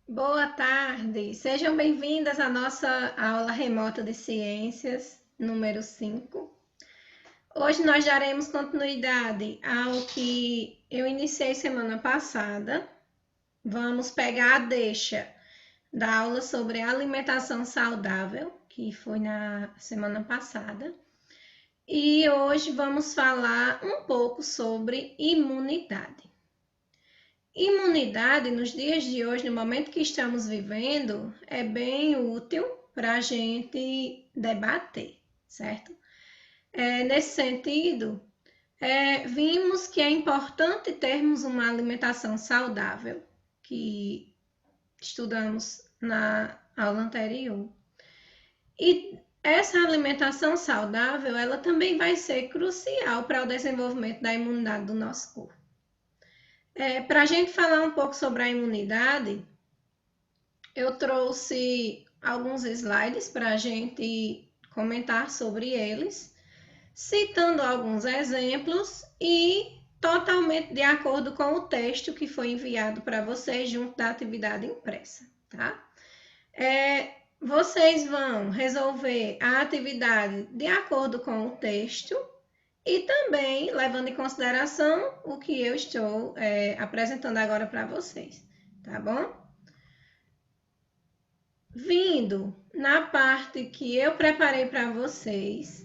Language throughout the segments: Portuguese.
Boa tarde, sejam bem-vindas à nossa aula remota de ciências, número 5. Hoje nós daremos continuidade ao que eu iniciei semana passada. Vamos pegar a deixa da aula sobre alimentação saudável, que foi na semana passada. E hoje vamos falar um pouco sobre imunidade. Imunidade, nos dias de hoje, no momento que estamos vivendo, é bem útil para a gente debater, certo? Nesse sentido, vimos que é importante termos uma alimentação saudável, que estudamos na aula anterior. E essa alimentação saudável, ela também vai ser crucial para o desenvolvimento da imunidade do nosso corpo. Para a gente falar um pouco sobre a imunidade, eu trouxe alguns slides para a gente comentar sobre eles, citando alguns exemplos e totalmente de acordo com o texto que foi enviado para vocês junto da atividade impressa, tá? Vocês vão resolver a atividade de acordo com o texto e também levando em consideração o que eu estou apresentando agora para vocês, tá bom? Vindo na parte que eu preparei para vocês,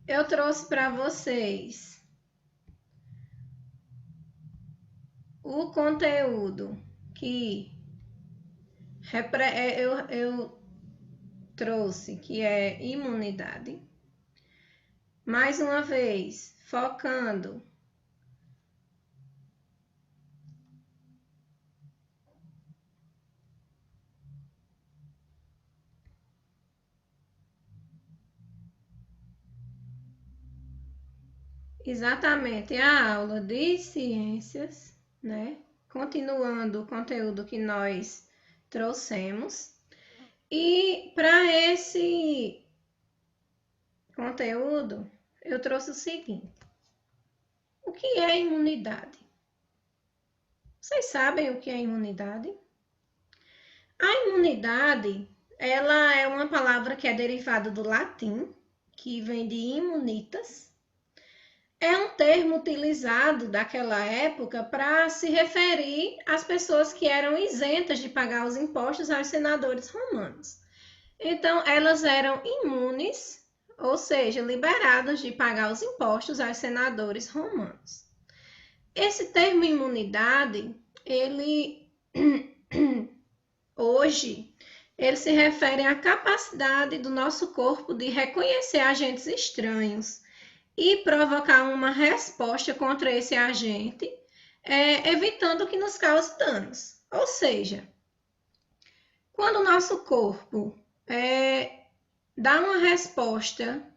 eu trouxe para vocês o conteúdo que eu trouxe, que é imunidade. Mais uma vez, focando exatamente a aula de ciências, né? Continuando o conteúdo que nós trouxemos. E para esse conteúdo, eu trouxe o seguinte: o que é imunidade? Vocês sabem o que é imunidade? A imunidade, ela é uma palavra que é derivada do latim, que vem de imunitas. É um termo utilizado daquela época para se referir às pessoas que eram isentas de pagar os impostos aos senadores romanos. Então, elas eram imunes, ou seja, liberadas de pagar os impostos aos senadores romanos. Esse termo imunidade, ele hoje, ele se refere à capacidade do nosso corpo de reconhecer agentes estranhos e provocar uma resposta contra esse agente, evitando que nos cause danos. Ou seja, quando o nosso corpo dá uma resposta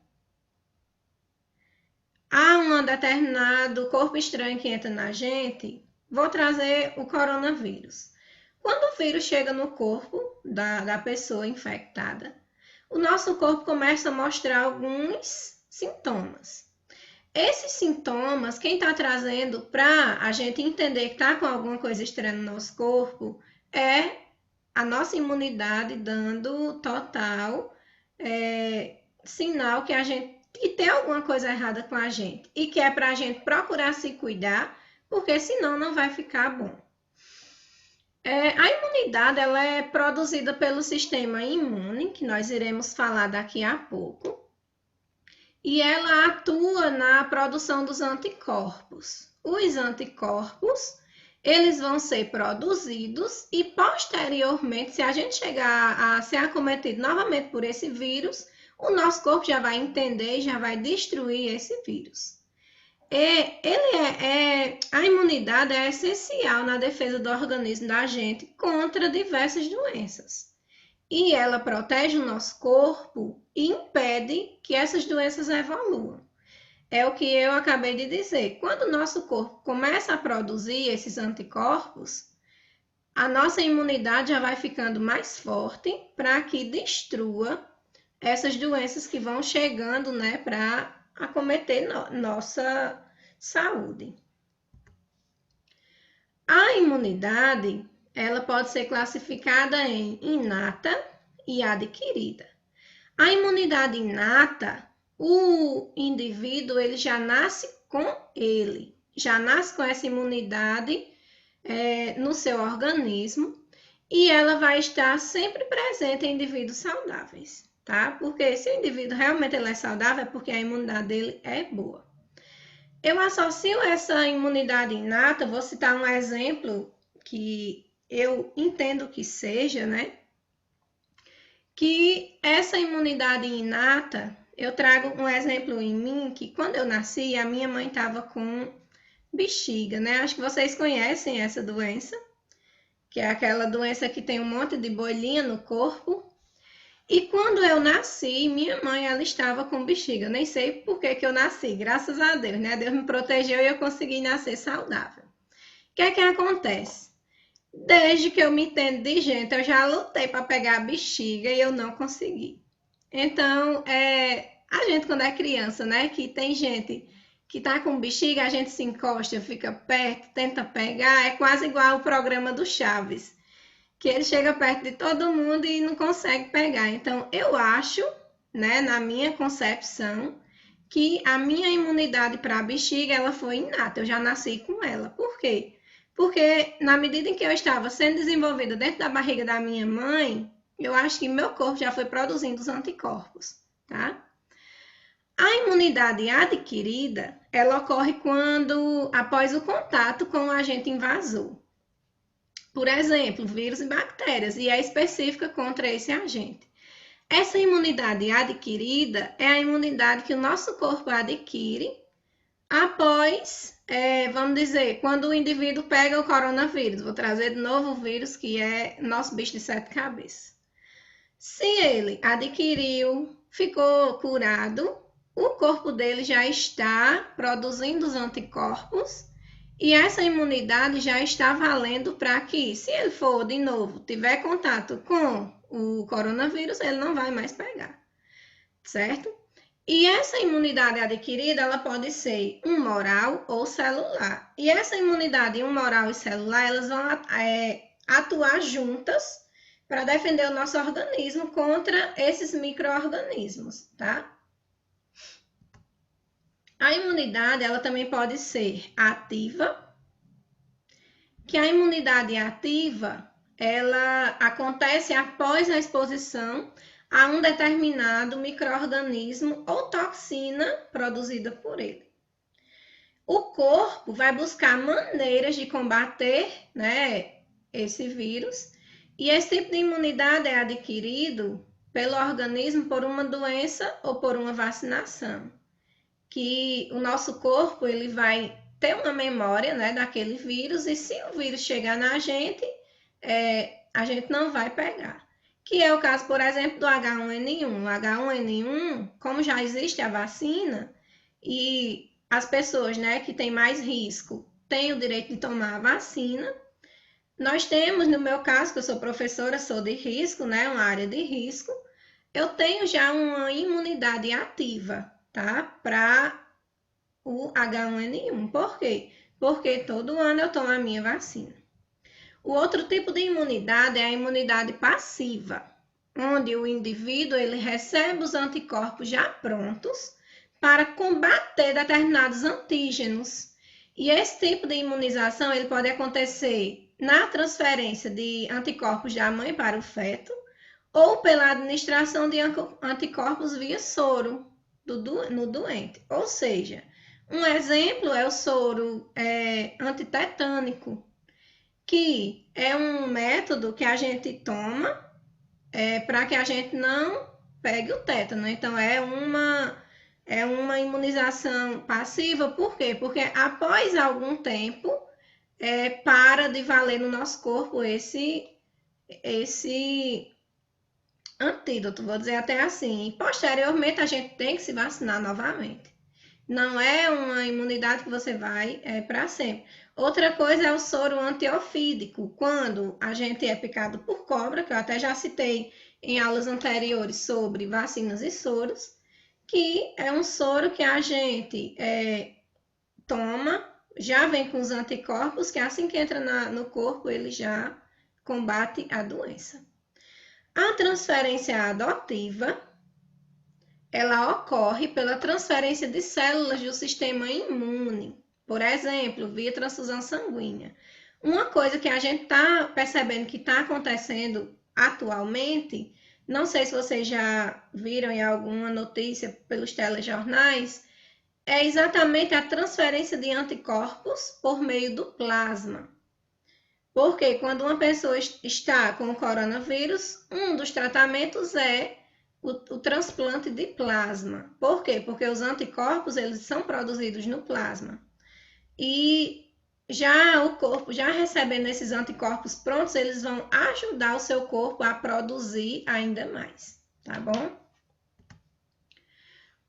a um determinado corpo estranho que entra na gente, vou trazer o coronavírus. Quando o vírus chega no corpo da pessoa infectada, o nosso corpo começa a mostrar alguns sintomas. Esses sintomas, quem está trazendo para a gente entender que está com alguma coisa estranha no nosso corpo é a nossa imunidade dando total sinal que tem alguma coisa errada com a gente e que é para a gente procurar se cuidar, porque senão não vai ficar bom. A imunidade ela é produzida pelo sistema imune, que nós iremos falar daqui a pouco, e ela atua na produção dos anticorpos. Os anticorpos, eles vão ser produzidos e posteriormente, se a gente chegar a ser acometido novamente por esse vírus, o nosso corpo já vai entender e já vai destruir esse vírus. A imunidade é essencial na defesa do organismo da gente contra diversas doenças. E ela protege o nosso corpo e impede que essas doenças evoluam. É o que eu acabei de dizer. Quando o nosso corpo começa a produzir esses anticorpos, a nossa imunidade já vai ficando mais forte para que destrua essas doenças que vão chegando, né, para acometer nossa saúde. A imunidade, ela pode ser classificada em inata e adquirida. A imunidade inata, o indivíduo ele já nasce com ele, já nasce com essa imunidade no seu organismo e ela vai estar sempre presente em indivíduos saudáveis, tá? Porque se o indivíduo realmente ele é saudável, é porque a imunidade dele é boa. Eu associo essa imunidade inata, vou citar um exemplo que eu entendo que seja, né? Que essa imunidade inata, eu trago um exemplo em mim, que quando eu nasci, a minha mãe estava com bexiga, né? Acho que vocês conhecem essa doença, que é aquela doença que tem um monte de bolinha no corpo. E quando eu nasci, minha mãe, ela estava com bexiga. Nem sei por que eu nasci, graças a Deus, né? Deus me protegeu e eu consegui nascer saudável. O que é que acontece? Desde que eu me entendo de gente, eu já lutei para pegar a bexiga e eu não consegui. Então, a gente quando é criança, né, que tem gente que tá com bexiga, a gente se encosta, fica perto, tenta pegar, é quase igual o programa do Chaves, que ele chega perto de todo mundo e não consegue pegar. Então, eu acho, né, na minha concepção, que a minha imunidade para a bexiga, ela foi inata, eu já nasci com ela. Por quê? Porque na medida em que eu estava sendo desenvolvida dentro da barriga da minha mãe, eu acho que meu corpo já foi produzindo os anticorpos, tá? A imunidade adquirida, ela ocorre quando, após o contato com o agente invasor. Por exemplo, vírus e bactérias, e é específica contra esse agente. Essa imunidade adquirida é a imunidade que o nosso corpo adquire após, vamos dizer, quando o indivíduo pega o coronavírus. Vou trazer de novo o vírus, que é nosso bicho de 7 cabeças. Se ele adquiriu, ficou curado, o corpo dele já está produzindo os anticorpos e essa imunidade já está valendo para que, se ele for de novo, tiver contato com o coronavírus, ele não vai mais pegar, certo? E essa imunidade adquirida, ela pode ser humoral ou celular. E essa imunidade humoral e celular, elas vão atuar juntas para defender o nosso organismo contra esses micro-organismos, tá? A imunidade, ela também pode ser ativa, que a imunidade ativa, ela acontece após a exposição a um determinado micro-organismo ou toxina produzida por ele. O corpo vai buscar maneiras de combater, né, esse vírus, e esse tipo de imunidade é adquirido pelo organismo por uma doença ou por uma vacinação, que o nosso corpo ele vai ter uma memória, né, daquele vírus, e se o vírus chegar na gente, a gente não vai pegar. Que é o caso, por exemplo, do H1N1. O H1N1, como já existe a vacina, e as pessoas, né, que têm mais risco têm o direito de tomar a vacina, nós temos, no meu caso, que eu sou professora, sou de risco, né, uma área de risco, eu tenho já uma imunidade ativa, tá, para o H1N1. Por quê? Porque todo ano eu tomo a minha vacina. O outro tipo de imunidade é a imunidade passiva, onde o indivíduo ele recebe os anticorpos já prontos para combater determinados antígenos. E esse tipo de imunização ele pode acontecer na transferência de anticorpos da mãe para o ou pela administração de anticorpos via soro no doente. Ou seja, um exemplo é o soro antitetânico, que é um método que a gente toma para que a gente não pegue o tétano. Então, é uma imunização passiva. Por quê? Porque após algum tempo, para de valer no nosso corpo esse antídoto, vou dizer até assim. E posteriormente, a gente tem que se vacinar novamente. Não é uma imunidade que você vai para sempre. Outra coisa é o soro antiofídico, quando a gente é picado por cobra, que eu até já citei em aulas anteriores sobre vacinas e soros, que é um soro que a gente toma já vem com os anticorpos, que assim que entra no corpo, ele já combate a doença. A transferência adotiva, ela ocorre pela transferência de células do sistema imune, por exemplo, via transfusão sanguínea. Uma coisa que a gente está percebendo que está acontecendo atualmente, não sei se vocês já viram em alguma notícia pelos telejornais, é exatamente a transferência de anticorpos por meio do plasma. Porque quando uma pessoa está com o coronavírus, um dos tratamentos é o transplante de plasma. Por quê? Porque os anticorpos eles são produzidos no plasma. E já o corpo, já recebendo esses anticorpos prontos, eles vão ajudar o seu corpo a produzir ainda mais, tá bom?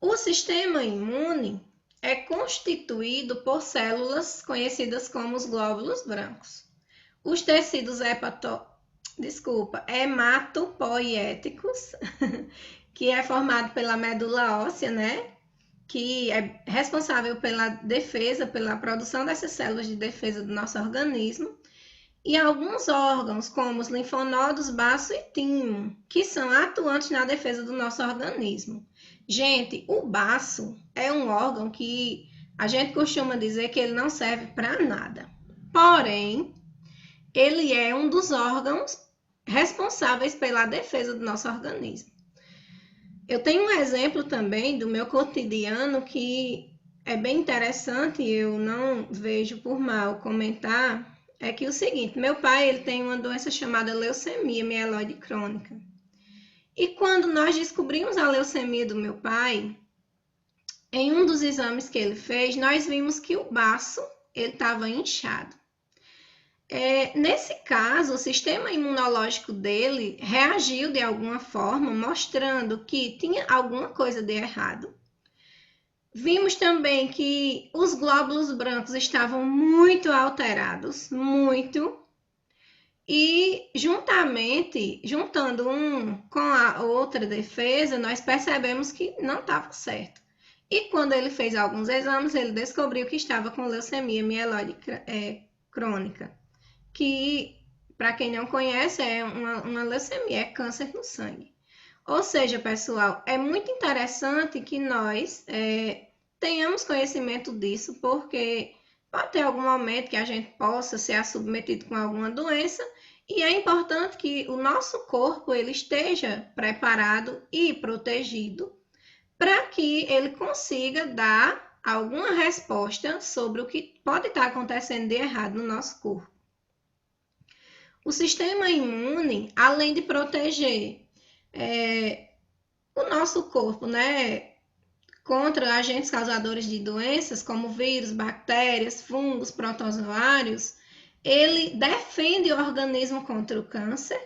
O sistema imune é constituído por células conhecidas como os glóbulos brancos. Os tecidos hematopoieticos, que é formado pela medula óssea, né? Que é responsável pela defesa, pela produção dessas células de defesa do nosso organismo, e alguns órgãos, como os linfonodos, baço e timo, que são atuantes na defesa do nosso organismo. Gente, o baço é um órgão que a gente costuma dizer que ele não serve para nada. Porém, ele é um dos órgãos responsáveis pela defesa do nosso organismo. Eu tenho um exemplo também do meu cotidiano que é bem interessante, eu não vejo por mal comentar, é que o seguinte, meu pai ele tem uma doença chamada leucemia mieloide crônica. E quando nós descobrimos a leucemia do meu pai, em um dos exames que ele fez, nós vimos que o baço ele estava inchado. Nesse caso, o sistema imunológico dele reagiu de alguma forma, mostrando que tinha alguma coisa de errado. Vimos também que os glóbulos brancos estavam muito alterados, muito, e juntando um com a outra defesa, nós percebemos que não estava certo. E quando ele fez alguns exames, ele descobriu que estava com leucemia mieloide crônica, que, para quem não conhece, é uma leucemia, é câncer no sangue. Ou seja, pessoal, é muito interessante que nós tenhamos conhecimento disso, porque pode ter algum momento que a gente possa ser submetido com alguma doença, e é importante que o nosso corpo ele esteja preparado e protegido para que ele consiga dar alguma resposta sobre o que pode estar acontecendo de errado no nosso corpo. O sistema imune, além de proteger o nosso corpo, né, contra agentes causadores de doenças, como vírus, bactérias, fungos, protozoários, ele defende o organismo contra o câncer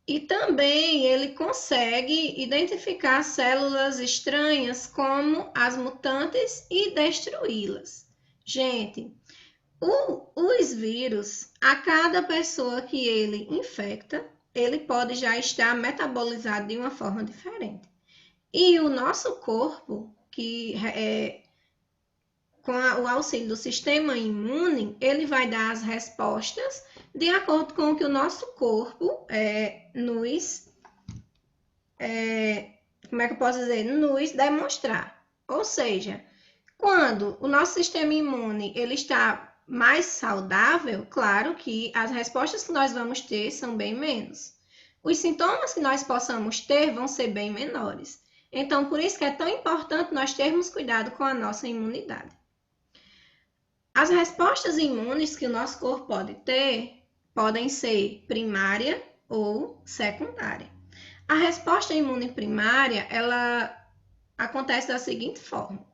e também ele consegue identificar células estranhas como as mutantes e destruí-las. Gente, os vírus, a cada pessoa que ele infecta, ele pode já estar metabolizado de uma forma diferente. E o nosso corpo, com o auxílio do sistema imune, ele vai dar as respostas de acordo com o que o nosso corpo nos demonstrar. Ou seja, quando o nosso sistema imune ele está mais saudável, claro que as respostas que nós vamos ter são bem menos. Os sintomas que nós possamos ter vão ser bem menores. Então, por isso que é tão importante nós termos cuidado com a nossa imunidade. As respostas imunes que o nosso corpo pode ter podem ser primária ou secundária. A resposta imune primária, ela acontece da seguinte forma.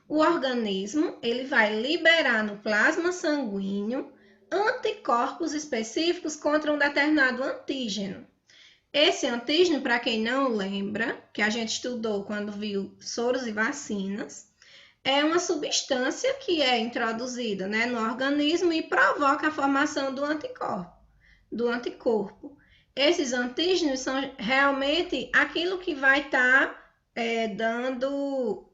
O organismo ele vai liberar no plasma sanguíneo anticorpos específicos contra um determinado antígeno. Esse antígeno, para quem não lembra, que a gente estudou quando viu soros e vacinas, é uma substância que é introduzida, né, no organismo e provoca a formação do anticorpo. Esses antígenos são realmente aquilo que vai estar dando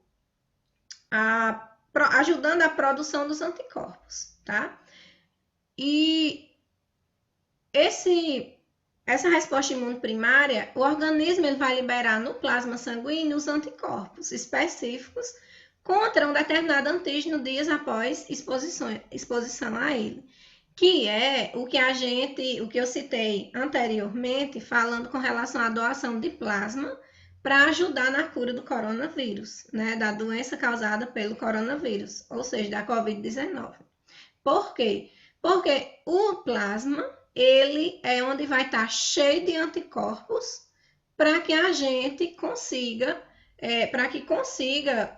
a ajudando a produção dos anticorpos, tá? E essa resposta imune primária, o organismo ele vai liberar no plasma sanguíneo os anticorpos específicos contra um determinado antígeno dias após exposição a ele, que é o que eu citei anteriormente, falando com relação à doação de plasma para ajudar na cura do coronavírus, né, da doença causada pelo coronavírus, ou seja, da Covid-19. Por quê? Porque o plasma, ele é onde vai estar cheio de anticorpos para que a gente consiga, para que consiga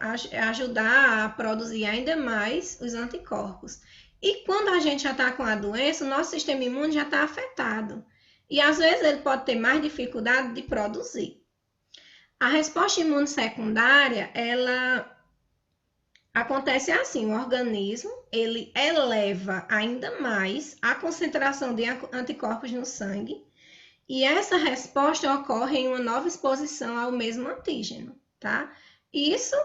ajudar a produzir ainda mais os anticorpos. E quando a gente já está com a doença, o nosso sistema imune já está afetado. E às vezes ele pode ter mais dificuldade de produzir. A resposta imune secundária, ela acontece assim, o organismo, ele eleva ainda mais a concentração de anticorpos no sangue e essa resposta ocorre em uma nova exposição ao mesmo antígeno, tá? Isso,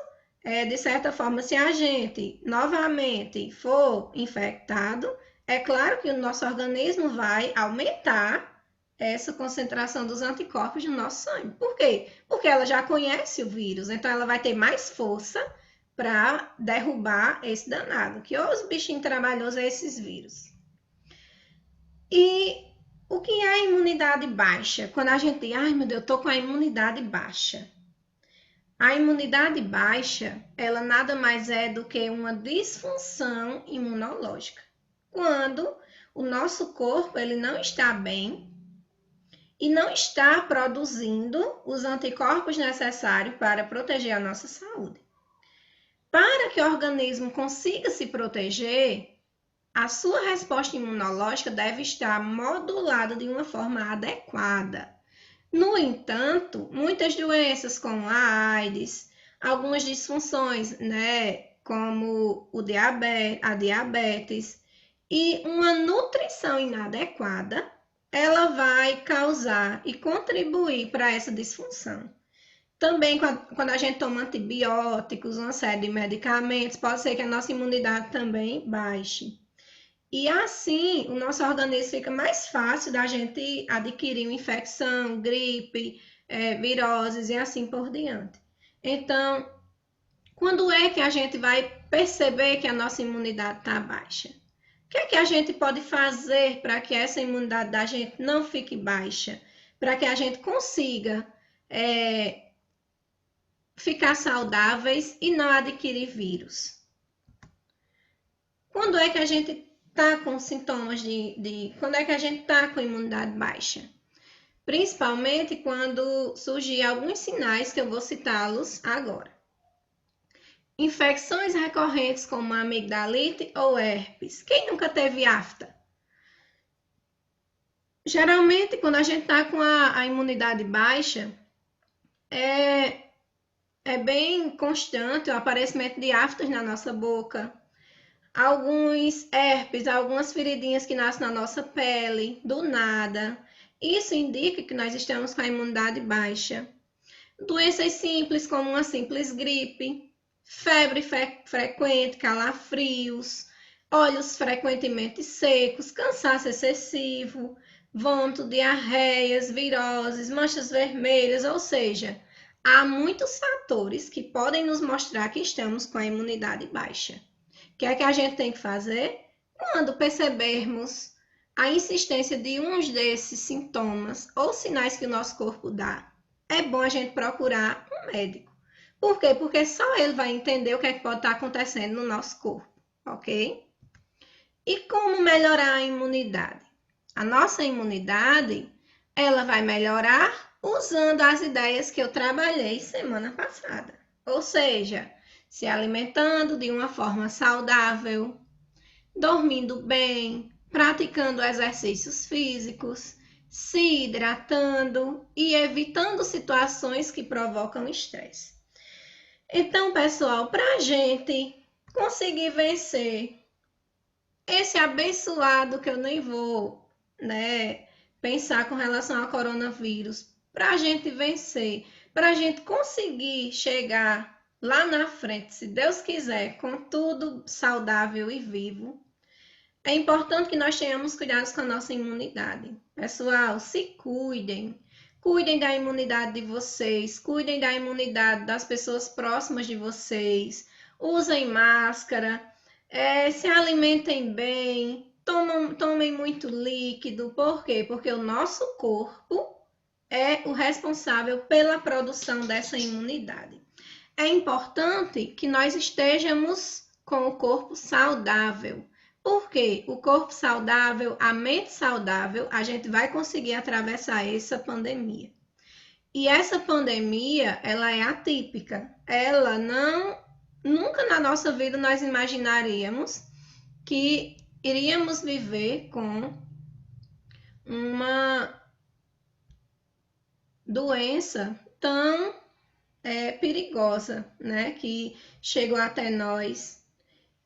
de certa forma, se a gente novamente for infectado, é claro que o nosso organismo vai aumentar essa concentração dos anticorpos no nosso sangue. Por quê? Porque ela já conhece o vírus, então ela vai ter mais força para derrubar esse danado, que os bichinhos trabalhosos é esses vírus. E o que é a imunidade baixa? Quando a gente diz, ai meu Deus, eu tô com a imunidade baixa. A imunidade baixa, ela nada mais é do que uma disfunção imunológica. Quando o nosso corpo ele não está bem e não está produzindo os anticorpos necessários para proteger a nossa saúde. Para que o organismo consiga se proteger, a sua resposta imunológica deve estar modulada de uma forma adequada. No entanto, muitas doenças como a AIDS, algumas disfunções, né, como a diabetes e uma nutrição inadequada, ela vai causar e contribuir para essa disfunção. Também, quando a gente toma antibióticos, uma série de medicamentos, pode ser que a nossa imunidade também baixe. E assim, o nosso organismo fica mais fácil da gente adquirir uma infecção, gripe, viroses e assim por diante. Então, quando é que a gente vai perceber que a nossa imunidade está baixa? O que é que a gente pode fazer para que essa imunidade da gente não fique baixa? Para que a gente consiga ficar saudáveis e não adquirir vírus. Quando é que a gente está com sintomas quando é que a gente está com imunidade baixa? Principalmente quando surgir alguns sinais que eu vou citá-los agora. Infecções recorrentes como a amigdalite ou herpes. Quem nunca teve afta? Geralmente, quando a gente está com a imunidade baixa, é bem constante o aparecimento de aftas na nossa boca, alguns herpes, algumas feridinhas que nascem na nossa pele, do nada. Isso indica que nós estamos com a imunidade baixa. Doenças simples, como uma simples gripe, febre frequente, calafrios, olhos frequentemente secos, cansaço excessivo, vômito, diarreias, viroses, manchas vermelhas, ou seja, há muitos fatores que podem nos mostrar que estamos com a imunidade baixa. O que é que a gente tem que fazer? Quando percebermos a insistência de uns desses sintomas ou sinais que o nosso corpo dá, é bom a gente procurar um médico. Por quê? Porque só ele vai entender o que é que pode estar acontecendo no nosso corpo, ok? E como melhorar a imunidade? A nossa imunidade, ela vai melhorar usando as ideias que eu trabalhei semana passada. Ou seja, se alimentando de uma forma saudável, dormindo bem, praticando exercícios físicos, se hidratando e evitando situações que provocam estresse. Então, pessoal, para a gente conseguir vencer esse abençoado que eu nem vou, pensar com relação ao coronavírus, para a gente vencer, para a gente conseguir chegar lá na frente, se Deus quiser, com tudo saudável e vivo, é importante que nós tenhamos cuidados com a nossa imunidade. Pessoal, se cuidem. Cuidem da imunidade de vocês, cuidem da imunidade das pessoas próximas de vocês. Usem máscara, se alimentem bem, tomem muito líquido. Por quê? Porque o nosso corpo é o responsável pela produção dessa imunidade. É importante que nós estejamos com o corpo saudável. Porque o corpo saudável, a mente saudável, a gente vai conseguir atravessar essa pandemia. E essa pandemia, ela é atípica. Ela não, nunca na nossa vida nós imaginaríamos que iríamos viver com uma doença tão perigosa, né? Que chegou até nós,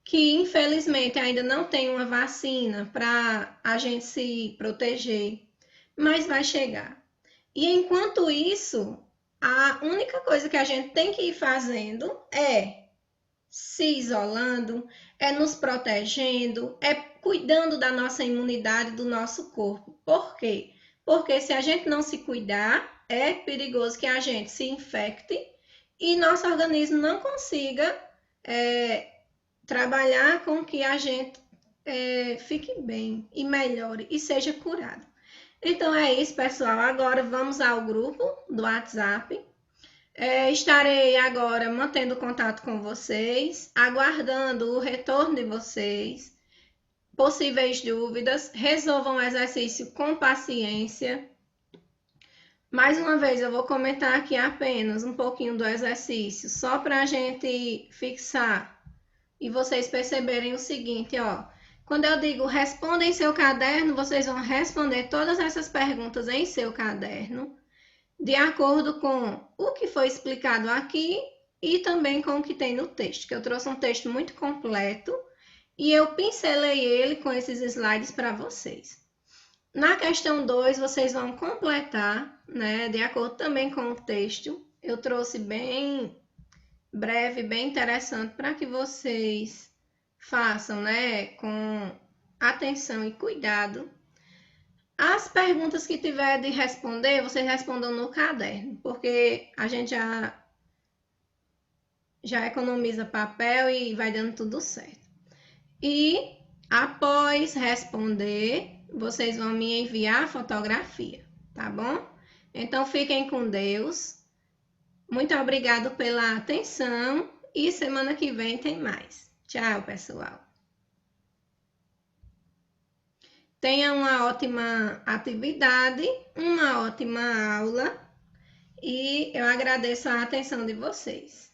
que infelizmente ainda não tem uma vacina para a gente se proteger, mas vai chegar. E enquanto isso, a única coisa que a gente tem que ir fazendo é se isolando, é nos protegendo, é cuidando da nossa imunidade, do nosso corpo. Por quê? Porque se a gente não se cuidar, é perigoso que a gente se infecte e nosso organismo não consiga trabalhar com que a gente fique bem e melhore e seja curado. Então é isso, pessoal. Agora vamos ao grupo do WhatsApp. Estarei agora mantendo contato com vocês, aguardando o retorno de vocês, possíveis dúvidas, resolvam o exercício com paciência. Mais uma vez, eu vou comentar aqui apenas um pouquinho do exercício, só para a gente fixar e vocês perceberem o seguinte, ó. Quando eu digo responda em seu caderno, vocês vão responder todas essas perguntas em seu caderno, de acordo com o que foi explicado aqui e também com o que tem no texto, que eu trouxe um texto muito completo e eu pincelei ele com esses slides para vocês. Na questão 2, vocês vão completar, né, de acordo também com o texto. Eu trouxe bem breve, bem interessante para que vocês façam, né, com atenção e cuidado. As perguntas que tiver de responder, vocês respondam no caderno, porque a gente já economiza papel e vai dando tudo certo. E após responder, vocês vão me enviar a fotografia, tá bom? Então fiquem com Deus. Muito obrigado pela atenção e semana que vem tem mais. Tchau, pessoal. Tenha uma ótima atividade, uma ótima aula e eu agradeço a atenção de vocês.